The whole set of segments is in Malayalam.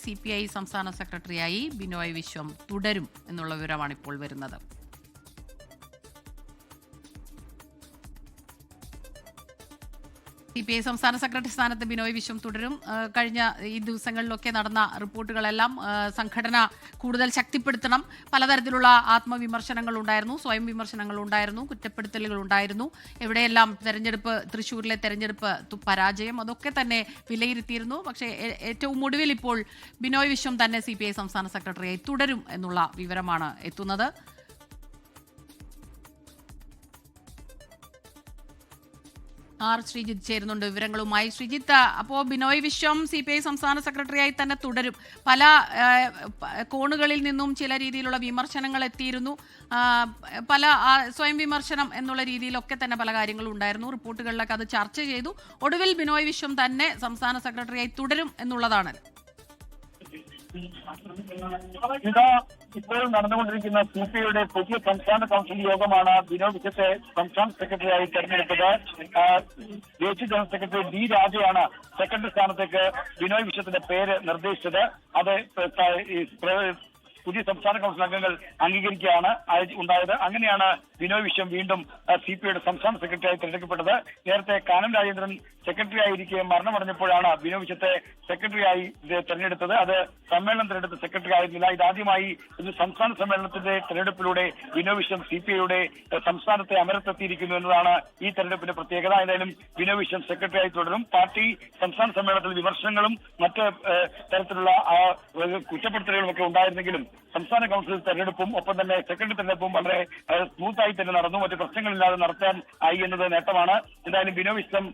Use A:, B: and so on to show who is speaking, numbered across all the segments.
A: CPI സംസ്ഥാന സെക്രട്ടറിയായി ബിനോയ് വിശ്വം തുടരും എന്നുള്ള വിവരമാണ് ഇപ്പോൾ വരുന്നത്. CPI സംസ്ഥാന സെക്രട്ടറി സ്ഥാനത്ത് ബിനോയ് വിശ്വം തുടരും. കഴിഞ്ഞ ഈ ദിവസങ്ങളിലൊക്കെ നടന്ന റിപ്പോർട്ടുകളെല്ലാം സംഘടന കൂടുതൽ ശക്തിപ്പെടുത്തണം, പലതരത്തിലുള്ള ആത്മവിമർശനങ്ങൾ ഉണ്ടായിരുന്നു, സ്വയം വിമർശനങ്ങൾ ഉണ്ടായിരുന്നു, കുറ്റപ്പെടുത്തലുകൾ ഉണ്ടായിരുന്നു. എവിടെയെല്ലാം തൃശ്ശൂരിലെ തെരഞ്ഞെടുപ്പ് പരാജയം അതൊക്കെ തന്നെ വിലയിരുത്തിയിരുന്നു. പക്ഷേ ഏറ്റവും ഒടുവിൽ ഇപ്പോൾ ബിനോയ് വിശ്വം തന്നെ CPI സംസ്ഥാന സെക്രട്ടറിയായി തുടരും എന്നുള്ള വിവരമാണ് എത്തുന്നത്. ശ്രീജിത്ത് ചേരുന്നുണ്ട് വിവരങ്ങളുമായി. ശ്രീജിത്ത്, അപ്പോൾ ബിനോയ് വിശ്വം CPI സംസ്ഥാന സെക്രട്ടറിയായി തന്നെ തുടരും. പല കോണുകളിൽ നിന്നും ചില രീതിയിലുള്ള വിമർശനങ്ങൾ എത്തിയിരുന്നു. പല സ്വയം വിമർശനം എന്നുള്ള രീതിയിലൊക്കെ തന്നെ പല കാര്യങ്ങളും ഉണ്ടായിരുന്നു. റിപ്പോർട്ടുകളിലൊക്കെ അത് ചർച്ച ചെയ്തു. ഒടുവിൽ ബിനോയ് വിശ്വം തന്നെ സംസ്ഥാന സെക്രട്ടറിയായി തുടരും എന്നുള്ളതാണ്.
B: ഇപ്പോൾ നടന്നുകൊണ്ടിരിക്കുന്ന CPIയുടെ പുതിയ സംസ്ഥാന കൗൺസിൽ യോഗമാണ് ബിനോയ് വിശ്വത്തെ സംസ്ഥാന സെക്രട്ടറിയായി തെരഞ്ഞെടുത്തത്. ദേശീയ ജനറൽ സെക്രട്ടറി D രാജയാണ് സെക്രട്ടറി സ്ഥാനത്തേക്ക് ബിനോയ് വിശ്വത്തിന്റെ പേര് നിർദ്ദേശിച്ചത്. അത് പുതിയ സംസ്ഥാന കൗൺസിൽ അംഗങ്ങൾ അംഗീകരിക്കുകയാണ് ഉണ്ടായത്. അങ്ങനെയാണ് ബിനോയ് വിശ്വം വീണ്ടും CPIയുടെ സംസ്ഥാന സെക്രട്ടറിയായി തെരഞ്ഞെടുക്കപ്പെട്ടത്. നേരത്തെ കാനം രാജേന്ദ്രൻ സെക്രട്ടറി ആയിരിക്കെ മരണമടഞ്ഞപ്പോഴാണ് ബിനോയ് വിശ്വത്തെ സെക്രട്ടറിയായി തെരഞ്ഞെടുത്തത്. അത് സമ്മേളനം തെരഞ്ഞെടുത്ത സെക്രട്ടറി ആയിരുന്നില്ല. ഇതാദ്യമായി സംസ്ഥാന സമ്മേളനത്തിന്റെ തെരഞ്ഞെടുപ്പിലൂടെ ബിനോയ് വിശ്വം CPIയുടെ സംസ്ഥാനത്തെ അമരത്തെത്തിയിരിക്കുന്നു എന്നതാണ് ഈ തെരഞ്ഞെടുപ്പിന്റെ പ്രത്യേകത. ഏതായാലും ബിനോയ് വിശ്വം സെക്രട്ടറിയായി തുടരും. പാർട്ടി സംസ്ഥാന സമ്മേളനത്തിൽ വിമർശനങ്ങളും മറ്റ് തരത്തിലുള്ള കുറ്റപ്പെടുത്തലുകളും ഒക്കെ ഉണ്ടായിരുന്നെങ്കിലും സംസ്ഥാന കൗൺസിൽ തെരഞ്ഞെടുപ്പും ഒപ്പം തന്നെ സെക്രട്ടറി തെരഞ്ഞെടുപ്പും വളരെ സ്മൂത്തായി തന്നെ നടന്നു. മറ്റ് പ്രശ്നങ്ങളില്ലാതെ നടത്താൻ ആയി എന്നത് നേട്ടമാണ്. എന്തായാലും ബിനോയ് വിശ്വം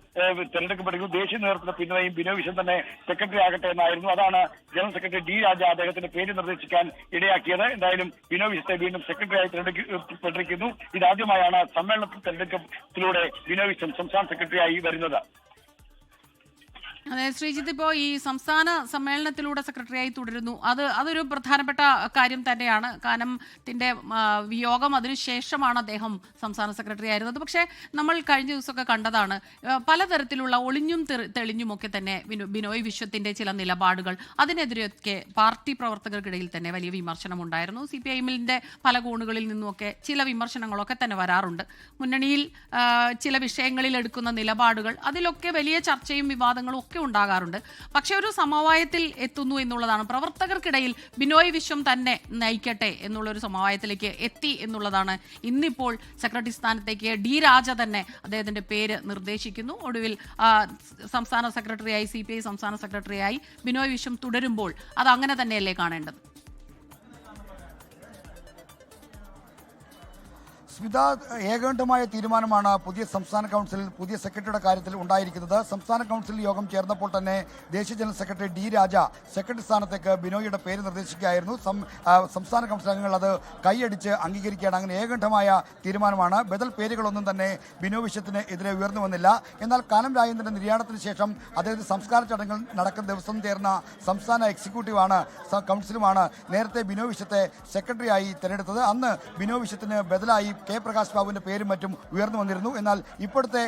B: തെരഞ്ഞെടുക്കപ്പെടുന്നു. ദേശീയ നേതൃത്വത്തിന്റെ പിന്തുണയും ബിനോയ് വിശ്വം തന്നെ സെക്രട്ടറി ആകട്ടെ എന്നായിരുന്നു. അതാണ് ജനറൽ സെക്രട്ടറി D രാജ അദ്ദേഹത്തിന്റെ പേര് നിർദ്ദേശിക്കാൻ ഇടയാക്കിയത്. എന്തായാലും ബിനോയ് വിശ്വത്തെ വീണ്ടും സെക്രട്ടറിയായി തെരഞ്ഞെടുക്കപ്പെട്ടിരിക്കുന്നു. ഇതാദ്യമായാണ് സമ്മേളനത്തിൽ തെരഞ്ഞെടുപ്പിലൂടെ ബിനോയ് വിശ്വം സംസ്ഥാന സെക്രട്ടറിയായി വരുന്നത്.
A: അതെ ശ്രീജിത്ത്, ഇപ്പോൾ ഈ സംസ്ഥാന സമ്മേളനത്തിലൂടെ സെക്രട്ടറിയായി തുടരുന്നു. അതൊരു പ്രധാനപ്പെട്ട കാര്യം തന്നെയാണ്. കാനത്തിന്റെ വിയോഗം അതിനുശേഷമാണ് അദ്ദേഹം സംസ്ഥാന സെക്രട്ടറി ആയിരുന്നത്. പക്ഷേ നമ്മൾ കഴിഞ്ഞ ദിവസമൊക്കെ കണ്ടതാണ് പലതരത്തിലുള്ള ഒളിഞ്ഞും തെളിഞ്ഞുമൊക്കെ തന്നെ ബിനോയ് വിശ്വത്തിന്റെ ചില നിലപാടുകൾ, അതിനെതിരെയൊക്കെ പാർട്ടി പ്രവർത്തകർക്കിടയിൽ തന്നെ വലിയ വിമർശനം ഉണ്ടായിരുന്നു. CPIന്റെ പല കോണുകളിൽ നിന്നുമൊക്കെ ചില വിമർശനങ്ങളൊക്കെ തന്നെ വരാറുണ്ട്. മുന്നണിയിൽ ചില വിഷയങ്ങളിൽ എടുക്കുന്ന നിലപാടുകൾ, അതിലൊക്കെ വലിയ ചർച്ചയും വിവാദങ്ങളും ഒക്കെ ഉണ്ടാകാറുണ്ട്. പക്ഷെ ഒരു സമവായത്തിൽ എത്തുന്നു എന്നുള്ളതാണ്. പ്രവർത്തകർക്കിടയിൽ ബിനോയ് വിശ്വം തന്നെ നയിക്കട്ടെ എന്നുള്ളൊരു സമവായത്തിലേക്ക് എത്തി എന്നുള്ളതാണ്. ഇന്നിപ്പോൾ സെക്രട്ടറി സ്ഥാനത്തേക്ക് D രാജ തന്നെ അദ്ദേഹത്തിന്റെ പേര് നിർദ്ദേശിക്കുന്നു. ഒടുവിൽ സംസ്ഥാന സെക്രട്ടറിയായി CPI സംസ്ഥാന സെക്രട്ടറിയായി ബിനോയ് വിശ്വം തുടരുമ്പോൾ അത് അങ്ങനെ തന്നെയല്ലേ കാണേണ്ടത്?
C: സ്മിത, ഏകകണ്ഠമായ തീരുമാനമാണ് പുതിയ സംസ്ഥാന കൗൺസിൽ പുതിയ സെക്രട്ടറിയുടെ കാര്യത്തിൽ ഉണ്ടായിരിക്കുന്നത്. സംസ്ഥാന കൗൺസിൽ യോഗം ചേർന്നപ്പോൾ തന്നെ ദേശീയ ജനറൽ സെക്രട്ടറി D രാജ സെക്രട്ടറി സ്ഥാനത്തേക്ക് ബിനോയിയുടെ പേര് നിർദ്ദേശിക്കുകയായിരുന്നു. സംസ്ഥാന കൗൺസിൽ അംഗങ്ങൾ അത് കൈയടിച്ച് അംഗീകരിക്കുകയാണ്. അങ്ങനെ ഏകകണ്ഠമായ തീരുമാനമാണ്. ബദൽ പേരുകളൊന്നും തന്നെ ബിനോയ് വിശ്വത്തിന് എതിരെ ഉയർന്നു വന്നില്ല. എന്നാൽ കാനം രാജേന്ദ്രന്റെ നിര്യാണത്തിന് ശേഷം അദ്ദേഹത്തിന് സംസ്കാര ചടങ്ങുകൾ നടക്കുന്ന ദിവസം ചേർന്ന സംസ്ഥാന എക്സിക്യൂട്ടീവാണ് കൗൺസിലുമാണ് നേരത്തെ ബിനോയ് വിശ്വത്തെ സെക്രട്ടറിയായി തെരഞ്ഞെടുത്തത്. അന്ന് ബിനോയ് വിശ്വത്തിന് ബദലായി K പ്രകാശ് ബാബുവിന്റെ പേരും മറ്റും ഉയർന്നു വന്നിരുന്നു. എന്നാൽ ഇപ്പോഴത്തെ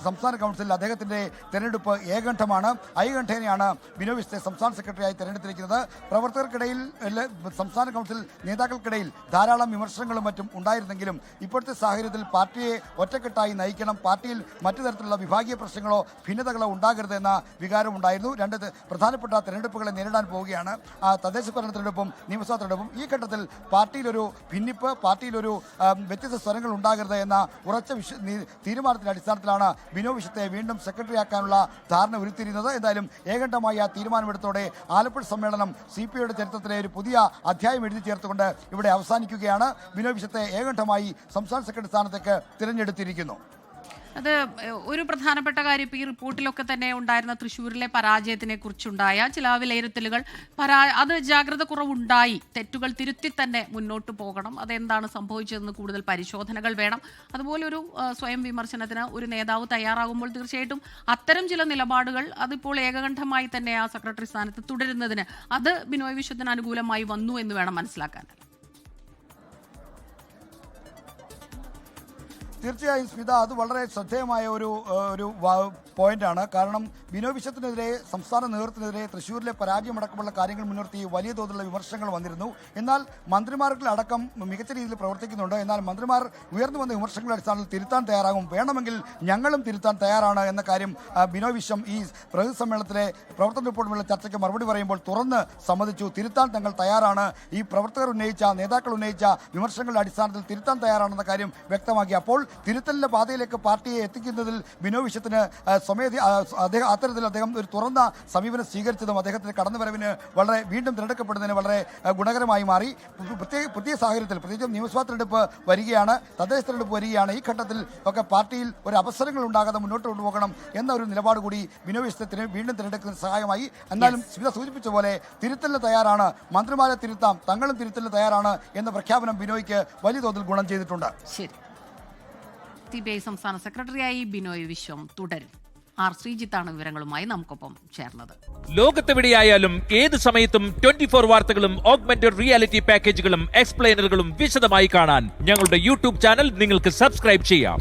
C: സംസ്ഥാന കൗൺസിലിൽ അദ്ദേഹത്തിന്റെ തെരഞ്ഞെടുപ്പ് ഏകകണ്ഠമാണ്. ഐകണ്ഠേനയാണ് ബിനോയ് വിശ്വത്തെ സംസ്ഥാന സെക്രട്ടറിയായി തെരഞ്ഞെടുത്തിരിക്കുന്നത്. പ്രവർത്തകർക്കിടയിൽ സംസ്ഥാന കൗൺസിൽ നേതാക്കൾക്കിടയിൽ ധാരാളം വിമർശനങ്ങളും മറ്റും ഉണ്ടായിരുന്നെങ്കിലും ഇപ്പോഴത്തെ സാഹചര്യത്തിൽ പാർട്ടിയെ ഒറ്റക്കെട്ടായി നയിക്കണം, പാർട്ടിയിൽ മറ്റു തരത്തിലുള്ള വിഭാഗീയ പ്രശ്നങ്ങളോ ഭിന്നതകളോ ഉണ്ടാകരുത് എന്ന വികാരം ഉണ്ടായിരുന്നു. രണ്ട് പ്രധാനപ്പെട്ട തെരഞ്ഞെടുപ്പുകളെ നേരിടാൻ പോവുകയാണ്, തദ്ദേശ ഭരണ തെരഞ്ഞെടുപ്പും നിയമസഭാ തെരഞ്ഞെടുപ്പും. ഈ ഘട്ടത്തിൽ പാർട്ടിയിലൊരു ഭിന്നിപ്പ്, പാർട്ടിയിലൊരു വ്യത്യസ്ത സ്വരങ്ങൾ ഉണ്ടാകരുത് എന്ന ഉറച്ച തീരുമാനത്തിന്റെ അടിസ്ഥാനത്തിലാണ് ബിനോയ് വിശ്വത്തെ വീണ്ടും സെക്രട്ടറിയാക്കാനുള്ള ധാരണ ഉരുത്തിരിയുന്നത്. എന്തായാലും ഏകണ്ഠമായ തീരുമാനമെടുത്തോടെ ആലപ്പുഴ സമ്മേളനം CPIയുടെ ചരിത്രത്തിലെ ഒരു പുതിയ അധ്യായം എഴുതി ചേർത്തുകൊണ്ട് ഇവിടെ അവസാനിക്കുകയാണ്. ബിനോയ് വിശ്വത്തെ ഏകണ്ഠമായി സംസ്ഥാന സെക്രട്ടറി സ്ഥാനത്തേക്ക് തിരഞ്ഞെടുത്തിരിക്കുന്നു.
A: അത് ഒരു പ്രധാനപ്പെട്ട കാര്യം ഇപ്പോൾ ഈ റിപ്പോർട്ടിലൊക്കെ തന്നെ ഉണ്ടായിരുന്ന തൃശ്ശൂരിലെ പരാജയത്തിനെ കുറിച്ചുണ്ടായ ചില വിലയിരുത്തലുകൾ, അത് ജാഗ്രത കുറവുണ്ടായി, തെറ്റുകൾ തിരുത്തി തന്നെ മുന്നോട്ട് പോകണം, അതെന്താണ് സംഭവിച്ചതെന്ന് കൂടുതൽ പരിശോധനകൾ വേണം. അതുപോലെ ഒരു സ്വയം വിമർശനത്തിന് ഒരു നേതാവ് തയ്യാറാകുമ്പോൾ തീർച്ചയായിട്ടും അത്തരം ചില നിലപാടുകൾ അതിപ്പോൾ ഏകകണ്ഠമായി തന്നെ ആ സെക്രട്ടറി സ്ഥാനത്ത് തുടരുന്നതിന് അത് ബിനോയ് വിശ്വത്തിന് അനുകൂലമായി വന്നു എന്ന് വേണം മനസ്സിലാക്കാൻ.
C: തീർച്ചയായും സ്മിത, അത് വളരെ ശ്രദ്ധേയമായ ഒരു പോയിന്റാണ്. കാരണം ബിനോയ് വിശ്വത്തിനെതിരെ, സംസ്ഥാന നേതൃത്വത്തിനെതിരെ തൃശ്ശൂരിലെ പരാജയമടക്കമുള്ള കാര്യങ്ങൾ മുൻനിർത്തി വലിയ തോതിലുള്ള വിമർശനങ്ങൾ വന്നിരുന്നു. എന്നാൽ മന്ത്രിമാർക്കടക്കം മികച്ച രീതിയിൽ പ്രവർത്തിക്കുന്നുണ്ട്. എന്നാൽ മന്ത്രിമാർ ഉയർന്നു വന്ന വിമർശനങ്ങളുടെ അടിസ്ഥാനത്തിൽ തിരുത്താൻ തയ്യാറാകും, വേണമെങ്കിൽ ഞങ്ങളും തിരുത്താൻ തയ്യാറാണ് എന്ന കാര്യം ബിനോയ് വിശ്വം ഈ പ്രകൃതി സമ്മേളനത്തിലെ പ്രവർത്തന റിപ്പോർട്ടുകളുടെ ചർച്ചയ്ക്ക് മറുപടി പറയുമ്പോൾ തുറന്ന് സമ്മതിച്ചു. തിരുത്താൻ തങ്ങൾ തയ്യാറാണ്, ഈ പ്രവർത്തകർ ഉന്നയിച്ച, നേതാക്കൾ ഉന്നയിച്ച വിമർശനങ്ങളുടെ അടിസ്ഥാനത്തിൽ തിരുത്താൻ തയ്യാറാണെന്ന കാര്യം വ്യക്തമാക്കി. അപ്പോൾ തിരുത്തലിന്റെ പാതയിലേക്ക് പാർട്ടിയെ എത്തിക്കുന്നതിൽ ബിനോയ് വിശ്വത്തിന് അത്തരത്തിൽ അദ്ദേഹം ഒരു തുറന്ന സമീപനം സ്വീകരിച്ചതും അദ്ദേഹത്തിന്റെ കടന്നുവരവിന് വളരെ, വീണ്ടും തിരഞ്ഞെടുക്കപ്പെടുന്നതിന് വളരെ ഗുണകരമായി മാറി. പുതിയ സാഹചര്യത്തിൽ, പ്രത്യേകിച്ചും നിയമസഭാ തെരഞ്ഞെടുപ്പ് വരികയാണ്, തദ്ദേശ തെരഞ്ഞെടുപ്പ് വരികയാണ്. ഈ ഘട്ടത്തിൽ ഒക്കെ പാർട്ടിയിൽ ഒരു അവസരങ്ങൾ ഉണ്ടാകാതെ മുന്നോട്ട് കൊണ്ടുപോകണം എന്ന ഒരു നിലപാട് കൂടി ബിനോയ് വിശ്വത്തിന് വീണ്ടും തിരഞ്ഞെടുക്കുന്നതിന് സഹായമായി. എന്നാലും സ്മിത സൂചിപ്പിച്ച പോലെ തിരുത്തലിന് തയ്യാറാണ്, മന്ത്രിമാരെ തിരുത്താം, തങ്ങളും തിരുത്തലിന് തയ്യാറാണ് എന്ന പ്രഖ്യാപനം ബിനോയ്ക്ക് വലിയ തോതിൽ ഗുണം ചെയ്തിട്ടുണ്ട്.
A: ശരി, CPI സംസ്ഥാന സെക്രട്ടറിയായി ബിനോയ് വിശ്വം തുടരും. ആർ ശ്രീജിത്താണ് വിവരങ്ങളുമായി നമുക്കൊപ്പം ചേർന്നത്.
D: ലോകത്തെവിടെയായാലും ഏത് സമയത്തും 24 വാർത്തകളും ഓഗ്മെന്റഡ് റിയാലിറ്റി പാക്കേജുകളും എക്സ്പ്ലെയിനറുകളും വിശദമായി കാണാൻ ഞങ്ങളുടെ യൂട്യൂബ് ചാനൽ നിങ്ങൾക്ക് സബ്സ്ക്രൈബ് ചെയ്യാം.